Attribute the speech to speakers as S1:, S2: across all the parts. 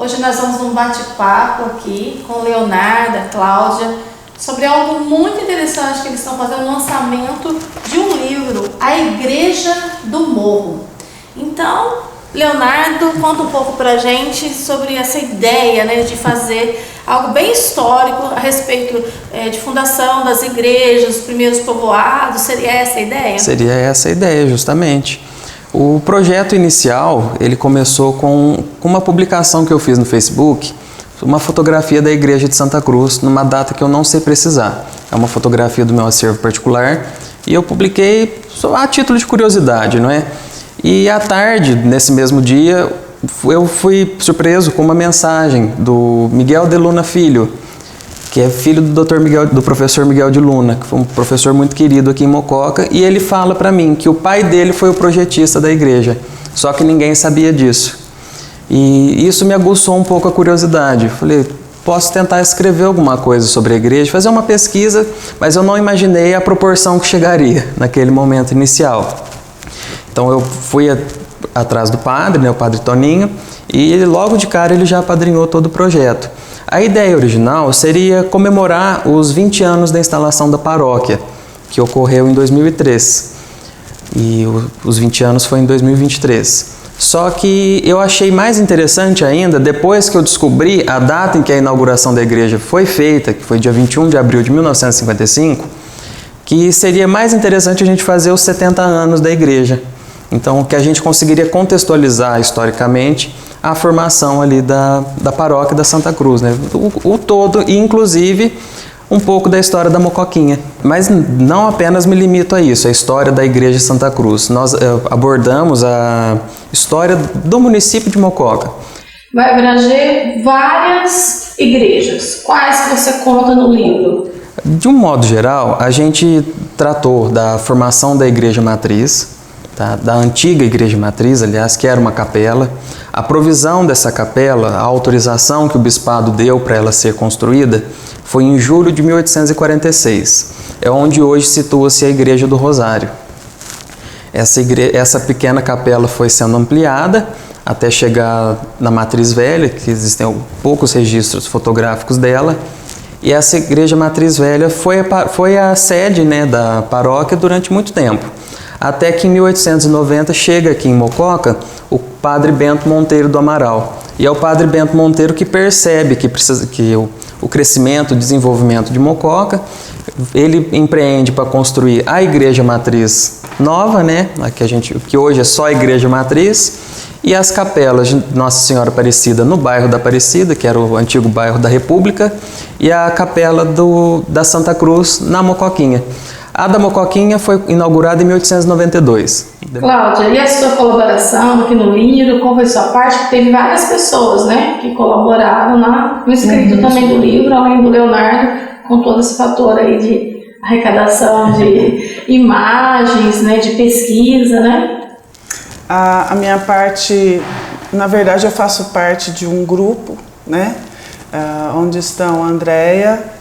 S1: Hoje nós vamos num bate-papo aqui com o Leonardo, a Cláudia, sobre algo muito interessante que eles estão fazendo, o lançamento de um livro, A Igreja do Morro. Então, Leonardo, conta um pouco pra gente sobre essa ideia, né, de fazer algo bem histórico a respeito de fundação das igrejas, dos primeiros povoados. Seria essa a ideia?
S2: Seria essa a ideia, justamente. O projeto inicial, ele começou com uma publicação que eu fiz no Facebook, uma fotografia da Igreja de Santa Cruz, numa data que eu não sei precisar. É uma fotografia do meu acervo particular e eu publiquei só a título de curiosidade, não é? E à tarde, nesse mesmo dia, eu fui surpreso com uma mensagem do Miguel de Luna Filho, que é filho do professor Miguel de Luna, que foi um professor muito querido aqui em Mococa, e ele fala para mim que o pai dele foi o projetista da igreja, só que ninguém sabia disso. E isso me aguçou um pouco a curiosidade. Falei, posso tentar escrever alguma coisa sobre a igreja, fazer uma pesquisa, mas eu não imaginei a proporção que chegaria naquele momento inicial. Então eu fui atrás do padre, né, o padre Toninho, e ele, logo de cara ele já apadrinhou todo o projeto. A ideia original seria comemorar os 20 anos da instalação da paróquia, que ocorreu em 2003. E os 20 anos foi em 2023. Só que eu achei mais interessante ainda, depois que eu descobri a data em que a inauguração da igreja foi feita, que foi dia 21 de abril de 1955, que seria mais interessante a gente fazer os 70 anos da igreja. Então, que a gente conseguiria contextualizar historicamente a formação ali da paróquia da Santa Cruz, né? O todo, e inclusive um pouco da história da Mocoquinha. Mas não apenas me limito a isso, a história da Igreja de Santa Cruz. Nós abordamos a história do município de Mococa.
S1: Vai abranger várias igrejas. Quais que você conta no livro?
S2: De um modo geral, a gente tratou da formação da Igreja Matriz, tá? Da antiga Igreja Matriz, aliás, que era uma capela, a provisão dessa capela, a autorização que o bispado deu para ela ser construída, foi em julho de 1846. É onde hoje situa-se a Igreja do Rosário. Essa pequena capela foi sendo ampliada até chegar na Matriz Velha, que existem poucos registros fotográficos dela, e essa Igreja Matriz Velha foi a sede, né, da paróquia durante muito tempo. Até que em 1890 chega aqui em Mococa o padre Bento Monteiro do Amaral. E é o padre Bento Monteiro que percebe que o crescimento, o desenvolvimento de Mococa, ele empreende para construir a Igreja Matriz nova, né, que hoje é só a Igreja Matriz, e as capelas de Nossa Senhora Aparecida no bairro da Aparecida, que era o antigo bairro da República, e a capela da Santa Cruz na Mocoquinha. A da Mocoquinha foi inaugurada em 1892.
S1: Cláudia, e a sua colaboração aqui no livro, qual foi a sua parte? Que teve várias pessoas, né, que colaboraram no escrito também do livro, além do Leonardo, com todo esse fator aí de arrecadação de imagens, né, de pesquisa, né?
S3: A minha parte, na verdade, eu faço parte de um grupo, né, onde estão a Andréia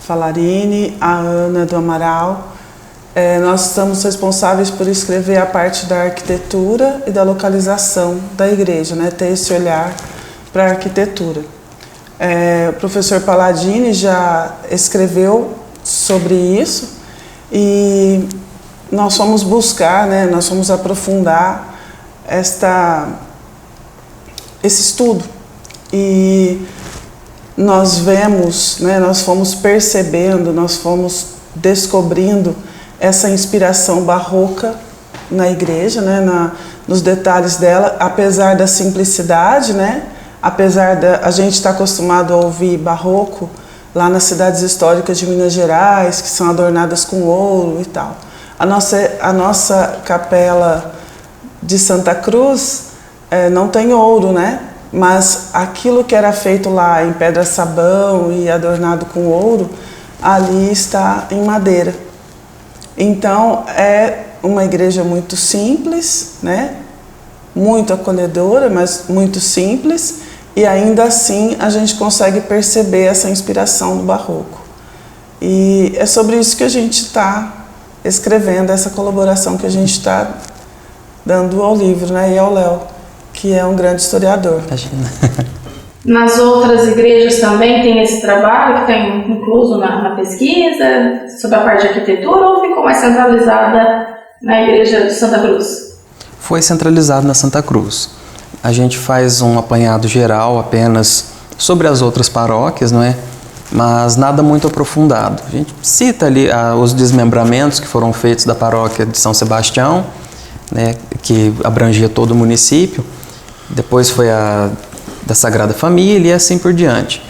S3: Falarini, a Ana do Amaral. Nós estamos responsáveis por escrever a parte da arquitetura e da localização da igreja, né, ter esse olhar para a arquitetura. O professor Palladini já escreveu sobre isso e nós fomos buscar, né, nós fomos aprofundar esse estudo e nós vemos, né, nós fomos percebendo, nós fomos descobrindo essa inspiração barroca na igreja, né, nos detalhes dela, apesar da simplicidade, né, apesar a gente estar acostumado a ouvir barroco lá nas cidades históricas de Minas Gerais, que são adornadas com ouro e tal. A nossa capela de Santa Cruz não tem ouro, né? Mas aquilo que era feito lá em pedra-sabão e adornado com ouro, ali está em madeira. Então, é uma igreja muito simples, né? Muito acolhedora, mas muito simples, e ainda assim a gente consegue perceber essa inspiração do barroco. E é sobre isso que a gente está escrevendo, essa colaboração que a gente está dando ao livro, né? E ao Léo, que é um grande historiador.
S2: Imagina.
S1: Nas outras igrejas também tem esse trabalho que está incluso na pesquisa sobre a parte de arquitetura, ou ficou mais centralizada na igreja de Santa Cruz?
S2: Foi centralizado na Santa Cruz. A gente faz um apanhado geral apenas sobre as outras paróquias, não é? Mas nada muito aprofundado. A gente cita ali os desmembramentos que foram feitos da paróquia de São Sebastião, né, que abrangia todo o município. Depois foi a da Sagrada Família e assim por diante.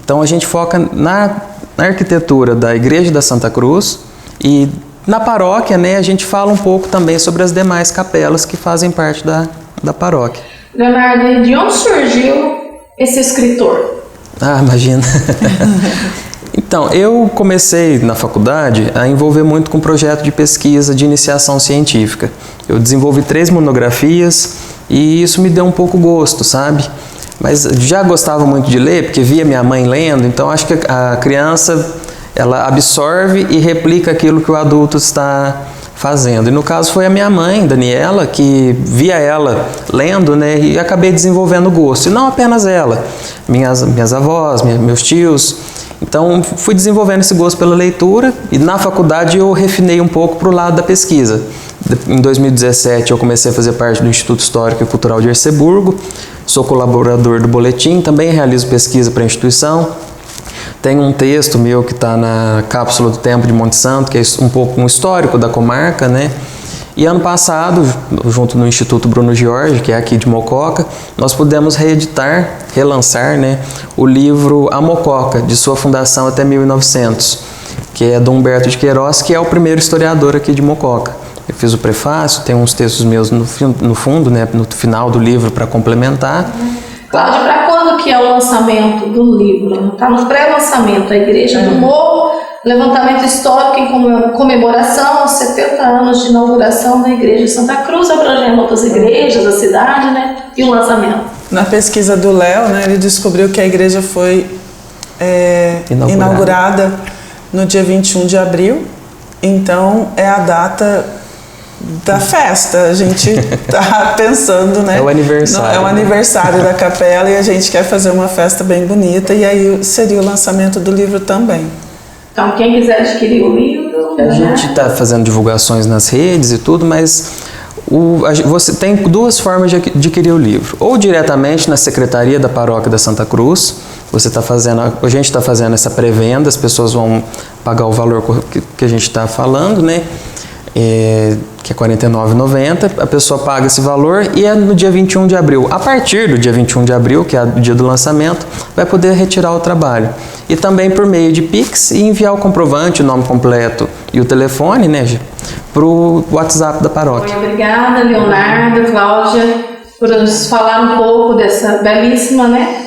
S2: Então a gente foca na arquitetura da Igreja da Santa Cruz, e na paróquia, né, a gente fala um pouco também sobre as demais capelas que fazem parte da paróquia.
S1: Leonardo, de onde surgiu esse escritor?
S2: Imagina. Então, eu comecei na faculdade a envolver muito com projeto de pesquisa de iniciação científica. Eu desenvolvi 3 monografias e isso me deu um pouco gosto, sabe? Mas já gostava muito de ler, porque via minha mãe lendo, então acho que a criança, ela absorve e replica aquilo que o adulto está fazendo. E no caso foi a minha mãe, Daniela, que via ela lendo, né, e acabei desenvolvendo gosto. E não apenas ela, minhas avós, meus tios. Então fui desenvolvendo esse gosto pela leitura, e na faculdade eu refinei um pouco para o lado da pesquisa. Em 2017 eu comecei a fazer parte do Instituto Histórico e Cultural de Erceburgo, sou colaborador do Boletim, também realizo pesquisa para a instituição. Tem um texto meu que está na Cápsula do Tempo de Monte Santo, que é um pouco um histórico da comarca, né? E ano passado, junto no Instituto Bruno Jorge, que é aqui de Mococa, nós pudemos relançar, né, o livro A Mococa, de sua fundação até 1900, que é do Humberto de Queiroz, que é o primeiro historiador aqui de Mococa. Eu fiz o prefácio, tem uns textos meus no fundo, né, no final do livro para complementar.
S1: Cláudia, para quando que é o lançamento do livro? Está no pré-lançamento, a Igreja do Morro, levantamento histórico em comemoração aos 70 anos de inauguração da Igreja de Santa Cruz, abrangendo outras igrejas da cidade, né? E o lançamento.
S3: Na pesquisa do Léo, né, ele descobriu que a igreja foi inaugurada no dia 21 de abril, então é a data da festa. A gente está pensando, né?
S2: É o aniversário.
S3: É o aniversário da capela, e a gente quer fazer uma festa bem bonita, e aí seria o lançamento do livro também.
S1: Então, quem quiser adquirir o livro...
S2: A gente está fazendo divulgações nas redes e tudo, mas você tem 2 formas de adquirir o livro. Ou diretamente na Secretaria da Paróquia da Santa Cruz, a gente está fazendo essa pré-venda, as pessoas vão pagar o valor que a gente está falando, né? Que é R$ 49,90, a pessoa paga esse valor e é no dia 21 de abril. A partir do dia 21 de abril, que é o dia do lançamento, vai poder retirar o trabalho. E também por meio de Pix, e enviar o comprovante, o nome completo e o telefone, né, para o WhatsApp da paróquia.
S1: Muito obrigada, Leonardo, Cláudia, por nos falar um pouco dessa belíssima, né,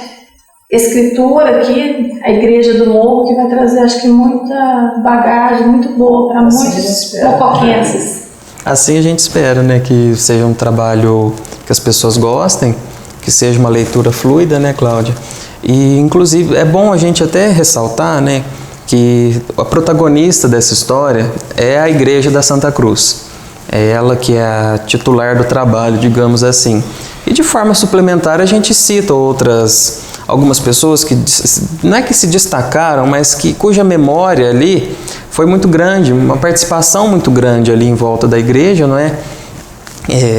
S1: escritura aqui, a Igreja do Morro, que vai trazer, acho que, muita bagagem muito boa para muitos mocoquenses.
S2: Assim a gente espera, né, que seja um trabalho que as pessoas gostem, que seja uma leitura fluida, né, Cláudia? E, inclusive, é bom a gente até ressaltar, né, que a protagonista dessa história é a Igreja da Santa Cruz. É ela que é a titular do trabalho, digamos assim. E, de forma suplementar, a gente cita algumas pessoas que não é que se destacaram, mas cuja memória ali foi muito grande, uma participação muito grande ali em volta da igreja, não é?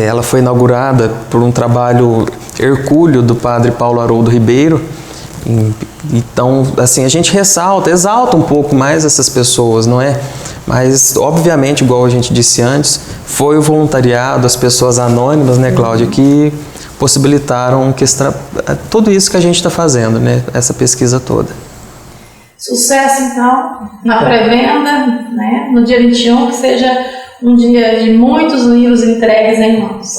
S2: Ela foi inaugurada por um trabalho hercúleo do padre Paulo Haroldo Ribeiro. Então, assim, a gente exalta um pouco mais essas pessoas, não é? Mas, obviamente, igual a gente disse antes, foi o voluntariado, as pessoas anônimas, né, Cláudia, que possibilitaram tudo isso que a gente está fazendo, né? Essa pesquisa toda.
S1: Sucesso, então, na pré-venda, né? No dia 21, que seja um dia de muitos livros entregues em mãos.